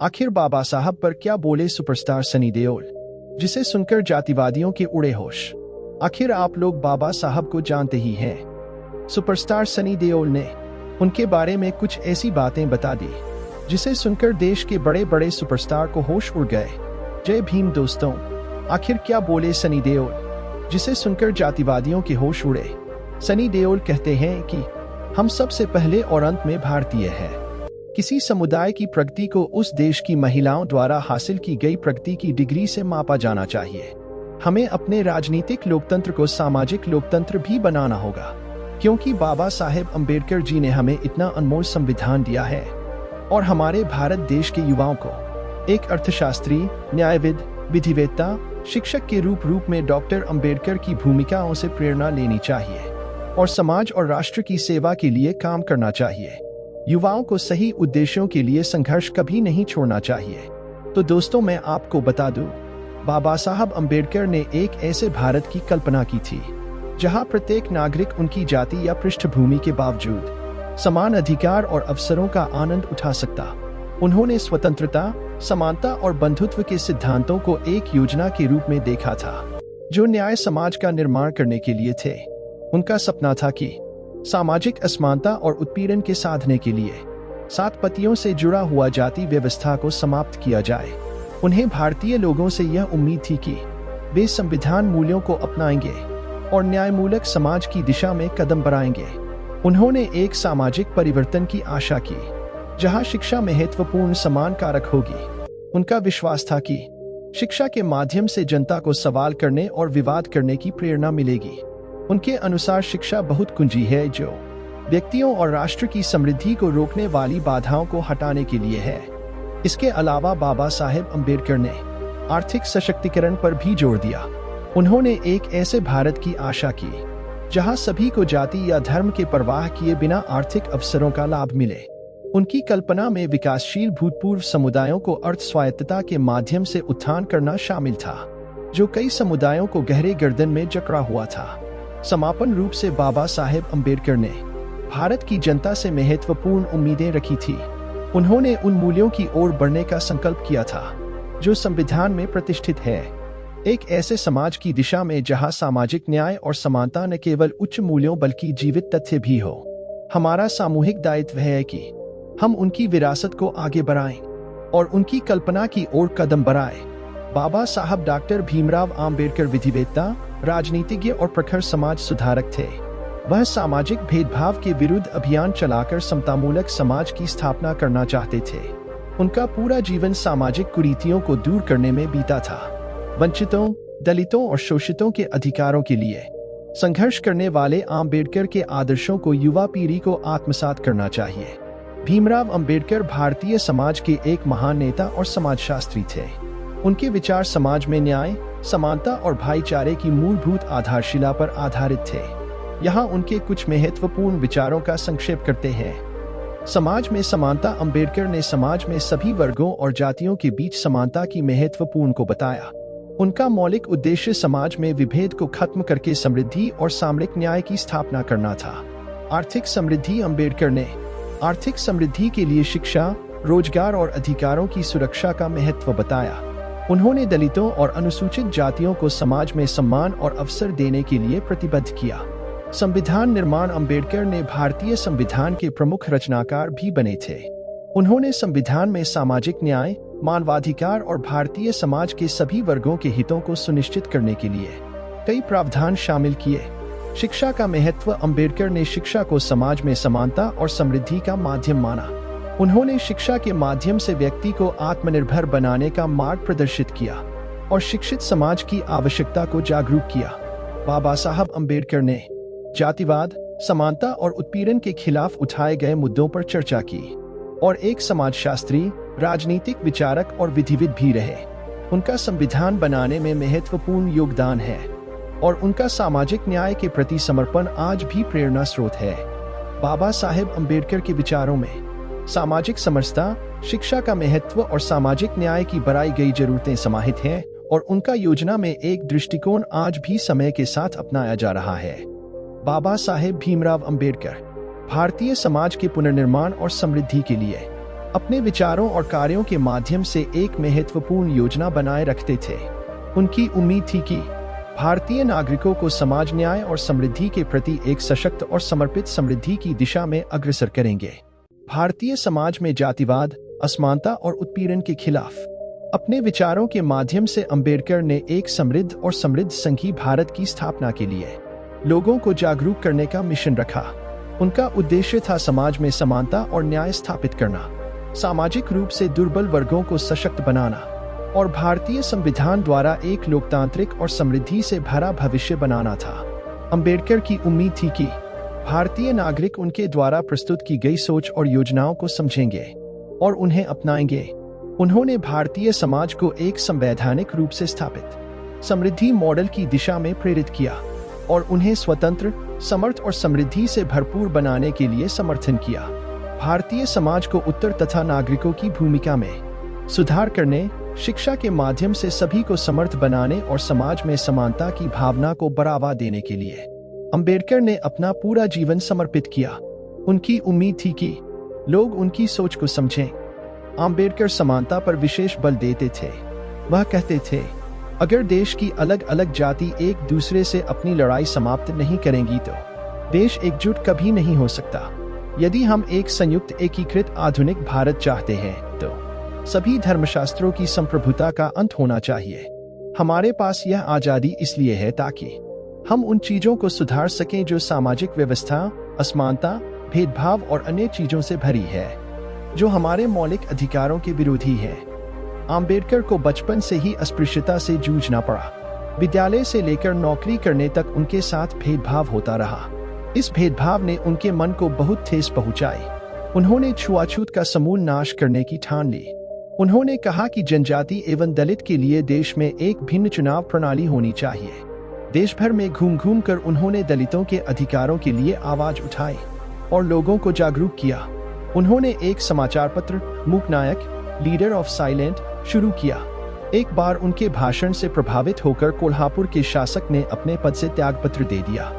आखिर बाबा साहब पर क्या बोले सुपरस्टार सनी देओल, जिसे सुनकर जातिवादियों के उड़े होश। आखिर आप लोग बाबा साहब को जानते ही हैं। सुपरस्टार सनी देओल ने उनके बारे में कुछ ऐसी बातें बता दी जिसे सुनकर देश के बड़े बड़े सुपरस्टार को होश उड़ गए। जय भीम दोस्तों। आखिर क्या बोले सनी देओल, जिसे सुनकर जातिवादियों के होश उड़े। सनी देओल कहते हैं कि हम सबसे पहले और अंत में भारतीय हैं। किसी समुदाय की प्रगति को उस देश की महिलाओं द्वारा हासिल की गई प्रगति की डिग्री से मापा जाना चाहिए। हमें अपने राजनीतिक लोकतंत्र को सामाजिक लोकतंत्र भी बनाना होगा, क्योंकि बाबा साहेब अम्बेडकर जी ने हमें इतना अनमोल संविधान दिया है और हमारे भारत देश के युवाओं को एक अर्थशास्त्री, न्यायविद, विधिवेत्ता, शिक्षक के रूप में डॉक्टर अम्बेडकर की भूमिकाओं से प्रेरणा लेनी चाहिए और समाज और राष्ट्र की सेवा के लिए काम करना चाहिए। युवाओं को सही उद्देश्यों के लिए संघर्ष कभी नहीं छोड़ना चाहिए। तो दोस्तों, मैं आपको बता दूं, बाबा साहब अम्बेडकर ने एक ऐसे भारत की कल्पना की थी जहां प्रत्येक नागरिक उनकी जाति या पृष्ठभूमि के बावजूद समान अधिकार और अवसरों का आनंद उठा सकता। उन्होंने स्वतंत्रता, समानता और बंधुत्व के सिद्धांतों को एक योजना के रूप में देखा था जो न्याय समाज का निर्माण करने के लिए थे। उनका सपना था कि सामाजिक असमानता और उत्पीड़न के साधने के लिए 7 पतियों से जुड़ा हुआ जाति व्यवस्था को समाप्त किया जाए। उन्हें भारतीय लोगों से यह उम्मीद थी कि वे संविधान मूल्यों को अपनाएंगे और न्यायमूलक समाज की दिशा में कदम बढ़ाएंगे। उन्होंने एक सामाजिक परिवर्तन की आशा की जहां शिक्षा महत्वपूर्ण समान कारक होगी। उनका विश्वास था कि शिक्षा के माध्यम से जनता को सवाल करने और विवाद करने की प्रेरणा मिलेगी। उनके अनुसार शिक्षा बहुत कुंजी है जो व्यक्तियों और राष्ट्र की समृद्धि को रोकने वाली बाधाओं को हटाने के लिए है। इसके अलावा बाबा साहेब अम्बेडकर ने आर्थिक सशक्तिकरण पर भी जोर दिया। उन्होंने एक ऐसे भारत की आशा की जहां सभी को जाति या धर्म के परवाह किए बिना आर्थिक अवसरों का लाभ मिले। उनकी कल्पना में विकासशील भूतपूर्व समुदायों को अर्थ स्वायत्तता के माध्यम से उत्थान करना शामिल था, जो कई समुदायों को गहरे गर्दन में जकड़ा हुआ था। समापन रूप से बाबा साहेब अम्बेडकर ने भारत की जनता से महत्वपूर्ण उम्मीदें रखी थी। उन्होंने उन मूल्यों की ओर बढ़ने का संकल्प किया था जो संविधान में प्रतिष्ठित है, एक ऐसे समाज की दिशा में जहां सामाजिक न्याय और समानता न केवल उच्च मूल्यों बल्कि जीवित तथ्य भी हो। हमारा सामूहिक दायित्व है कि हम उनकी विरासत को आगे बढ़ाएं और उनकी कल्पना की ओर कदम बढ़ाएं। बाबा साहब डॉक्टर भीमराव आम्बेडकर विधिवेत्ता, राजनीतिज्ञ और प्रखर समाज सुधारक थे। वह सामाजिक भेदभाव के विरुद्ध अभियान चलाकर समतामूलक समाज की स्थापना करना चाहते थे। उनका पूरा जीवन सामाजिक कुरीतियों को दूर करने में बीता था। वंचितों, दलितों और शोषितों के अधिकारों के लिए संघर्ष करने वाले आम्बेडकर के आदर्शों को युवा पीढ़ी को आत्मसात करना चाहिए। भीमराव अम्बेडकर भारतीय समाज के एक महान नेता और समाजशास्त्री थे। उनके विचार समाज में न्याय, समानता और भाईचारे की मूलभूत आधारशिला पर आधारित थे। यहाँ उनके कुछ महत्वपूर्ण विचारों का संक्षेप करते हैं। समाज में समानता। अम्बेडकर ने समाज में सभी वर्गों और जातियों के बीच समानता की महत्वपूर्ण को बताया। उनका मौलिक उद्देश्य समाज में विभेद को खत्म करके समृद्धि और सामरिक न्याय की स्थापना करना था। आर्थिक समृद्धि। अम्बेडकर ने आर्थिक समृद्धि के लिए शिक्षा, रोजगार और अधिकारों की सुरक्षा का महत्व बताया। उन्होंने दलितों और अनुसूचित जातियों को समाज में सम्मान और अवसर देने के लिए प्रतिबद्ध किया। संविधान निर्माण। अम्बेडकर ने भारतीय संविधान के प्रमुख रचनाकार भी बने थे। उन्होंने संविधान में सामाजिक न्याय, मानवाधिकार और भारतीय समाज के सभी वर्गों के हितों को सुनिश्चित करने के लिए कई प्रावधान शामिल किए। शिक्षा का महत्व। अम्बेडकर ने शिक्षा को समाज में समानता और समृद्धि का माध्यम माना। उन्होंने शिक्षा के माध्यम से व्यक्ति को आत्मनिर्भर बनाने का मार्ग प्रदर्शित किया और शिक्षित समाज की आवश्यकता को जागरूक किया। बाबा साहब अम्बेडकर ने जातिवाद, समानता और उत्पीड़न के खिलाफ उठाए गए मुद्दों पर चर्चा की और एक समाजशास्त्री, राजनीतिक विचारक और विधिविद भी रहे। उनका संविधान बनाने में महत्वपूर्ण योगदान है और उनका सामाजिक न्याय के प्रति समर्पण आज भी प्रेरणा स्रोत है। बाबा साहेब अम्बेडकर के विचारों में सामाजिक समरसता, शिक्षा का महत्व और सामाजिक न्याय की बढ़ाई गई जरूरतें समाहित हैं और उनका योजना में एक दृष्टिकोण आज भी समय के साथ अपनाया जा रहा है। बाबा साहेब भीमराव अम्बेडकर भारतीय समाज के पुनर्निर्माण और समृद्धि के लिए अपने विचारों और कार्यों के माध्यम से एक महत्वपूर्ण योजना बनाए रखते थे। उनकी उम्मीद थी कि भारतीय नागरिकों को समाज, न्याय और समृद्धि के प्रति एक सशक्त और समर्पित समृद्धि की दिशा में अग्रसर करेंगे। भारतीय समाज में जातिवाद, असमानता और उत्पीड़न के खिलाफ अपने विचारों के माध्यम से अंबेडकर ने एक समृद्ध और समृद्ध संघीय भारत की स्थापना के लिए लोगों को जागरूक करने का मिशन रखा। उनका उद्देश्य था समाज में समानता और न्याय स्थापित करना, सामाजिक रूप से दुर्बल वर्गों को सशक्त बनाना और भारतीय संविधान द्वारा एक लोकतांत्रिक और समृद्धि से भरा भविष्य बनाना था। अंबेडकर की उम्मीद थी कि भारतीय नागरिक उनके द्वारा प्रस्तुत की गई सोच और योजनाओं को समझेंगे और उन्हें अपनाएंगे। उन्होंने भारतीय समाज को एक संवैधानिक रूप से स्थापित समृद्धि मॉडल की दिशा में प्रेरित किया और उन्हें स्वतंत्र, समर्थ और समृद्धि से भरपूर बनाने के लिए समर्थन किया। भारतीय समाज को उत्तर तथा नागरिकों की भूमिका में सुधार करने, शिक्षा के माध्यम से सभी को समर्थ बनाने और समाज में समानता की भावना को बढ़ावा देने के लिए अंबेडकर ने अपना पूरा जीवन समर्पित किया। उनकी उम्मीद थी कि लोग उनकी सोच को समझें। अंबेडकर समानता पर विशेष बल देते थे। वह कहते थे, अगर देश की अलग अलग जाति एक दूसरे से अपनी लड़ाई समाप्त नहीं करेंगी तो देश एकजुट कभी नहीं हो सकता। यदि हम एक संयुक्त, एकीकृत, आधुनिक भारत चाहते हैं तो सभी धर्मशास्त्रों की संप्रभुता का अंत होना चाहिए। हमारे पास यह आजादी इसलिए है ताकि हम उन चीजों को सुधार सकें जो सामाजिक व्यवस्था, असमानता, भेदभाव और अन्य चीजों से भरी है, जो हमारे मौलिक अधिकारों के विरोधी है। अंबेडकर को बचपन से ही अस्पृश्यता से जूझना पड़ा। विद्यालय से लेकर नौकरी करने तक उनके साथ भेदभाव होता रहा। इस भेदभाव ने उनके मन को बहुत ठेस पहुंचाई। उन्होंने छुआछूत का समूल नाश करने की ठान ली। उन्होंने कहा कि जनजाति एवं दलित के लिए देश में एक भिन्न चुनाव प्रणाली होनी चाहिए। देश भर में घूम घूम कर उन्होंने दलितों के अधिकारों के लिए आवाज उठाई और लोगों को जागरूक किया। उन्होंने एक समाचार पत्र, मूकनायक, लीडर ऑफ साइलेंट, शुरू किया। एक बार उनके भाषण से प्रभावित होकर कोल्हापुर के शासक ने अपने पद से त्यागपत्र दे दिया,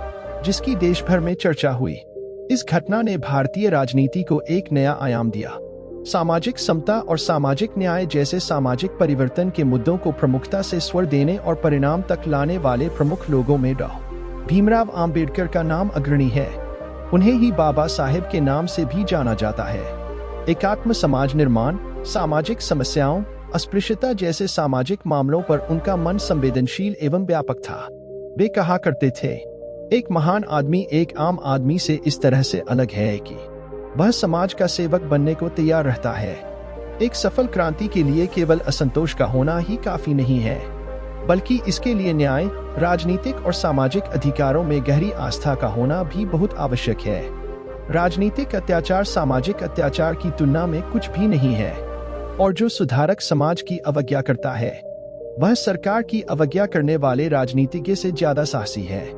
जिसकी देश भर में चर्चा हुई। इस घटना ने भारतीय राजनीति को एक नया आयाम दिया। सामाजिक समता और सामाजिक न्याय जैसे सामाजिक परिवर्तन के मुद्दों को प्रमुखता से स्वर देने और परिणाम तक लाने वाले प्रमुख लोगों में डॉ. भीमराव अंबेडकर का नाम अग्रणी है। उन्हें ही बाबा साहेब के नाम से भी जाना जाता है। एकात्म समाज निर्माण, सामाजिक समस्याओं, अस्पृश्यता जैसे सामाजिक मामलों पर उनका मन संवेदनशील एवं व्यापक था। वे कहा करते थे, एक महान आदमी एक आम आदमी से इस तरह से अलग है कि वह समाज का सेवक बनने को तैयार रहता है। एक सफल क्रांति के लिए केवल असंतोष का होना ही काफी नहीं है, बल्कि इसके लिए न्याय, राजनीतिक और सामाजिक अधिकारों में गहरी आस्था का होना भी बहुत आवश्यक है। राजनीतिक अत्याचार सामाजिक अत्याचार की तुलना में कुछ भी नहीं है, और जो सुधारक समाज की अवज्ञा करता है वह सरकार की अवज्ञा करने वाले राजनीतिज्ञ से ज्यादा साहसी है।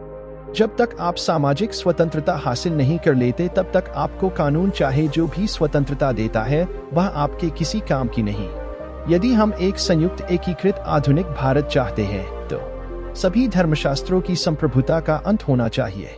जब तक आप सामाजिक स्वतंत्रता हासिल नहीं कर लेते तब तक आपको कानून चाहे जो भी स्वतंत्रता देता है वह आपके किसी काम की नहीं। यदि हम एक संयुक्त, एकीकृत, आधुनिक भारत चाहते हैं तो सभी धर्मशास्त्रों की संप्रभुता का अंत होना चाहिए।